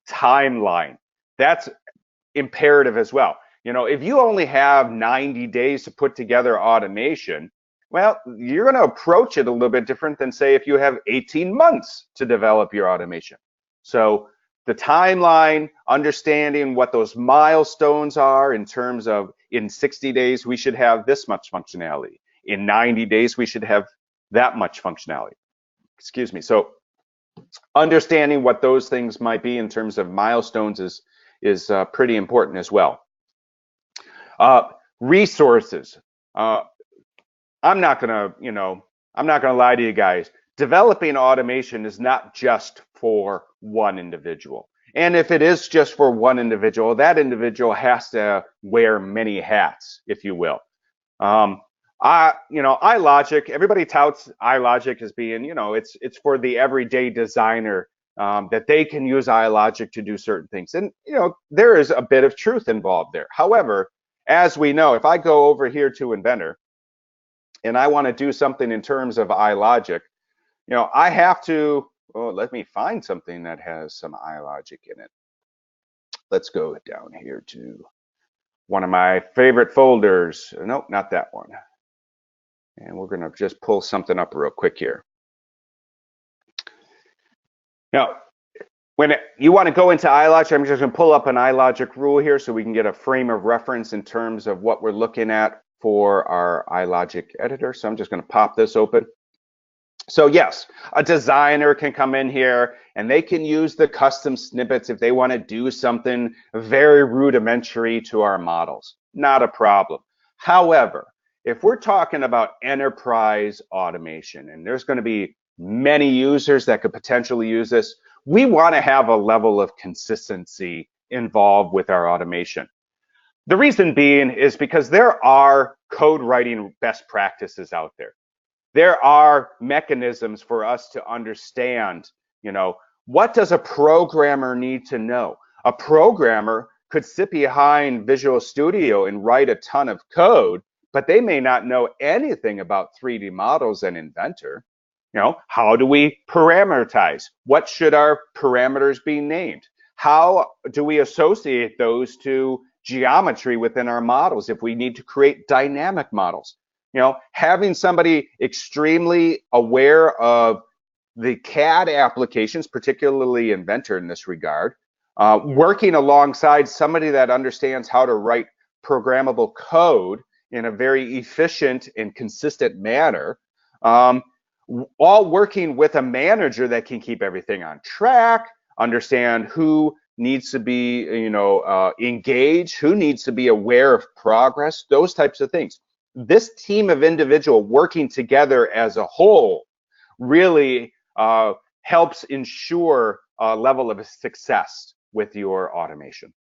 timeline. That's imperative as well. You know, if you only have 90 days to put together automation, well, you're going to approach it a little bit different than, say, if you have 18 months to develop your automation. So the timeline, understanding what those milestones are in terms of in 60 days, we should have this much functionality. In 90 days, we should have that much functionality. Excuse me. So understanding what those things might be in terms of milestones is pretty important as well. Resources. I'm not gonna lie to you guys. Developing automation is not just for one individual. And if it is just for one individual, that individual has to wear many hats, if you will. iLogic, everybody touts iLogic as being, it's for the everyday designer, that they can use iLogic to do certain things. And, there is a bit of truth involved there. However, as we know, if I go over here to Inventor and I want to do something in terms of iLogic, I have to, let me find something that has some iLogic in it. Let's go down here to one of my favorite folders. Nope, not that one. And we're going to just pull something up real quick here. Now, when you want to go into iLogic, I'm just going to pull up an iLogic rule here so we can get a frame of reference in terms of what we're looking at for our iLogic editor. So I'm just going to pop this open. So yes, a designer can come in here and they can use the custom snippets if they want to do something very rudimentary to our models. Not a problem. However, if we're talking about enterprise automation, and there's going to be many users that could potentially use this, we want to have a level of consistency involved with our automation. The reason being is because there are code writing best practices out there. There are mechanisms for us to understand, what does a programmer need to know? A programmer could sit behind Visual Studio and write a ton of code, but they may not know anything about 3D models and Inventor. How do we parameterize? What should our parameters be named? How do we associate those to geometry within our models if we need to create dynamic models? Having somebody extremely aware of the CAD applications, particularly Inventor in this regard, working alongside somebody that understands how to write programmable code in a very efficient and consistent manner, all working with a manager that can keep everything on track, understand who needs to be, engaged, who needs to be aware of progress, those types of things. This team of individuals working together as a whole really helps ensure a level of success with your automation.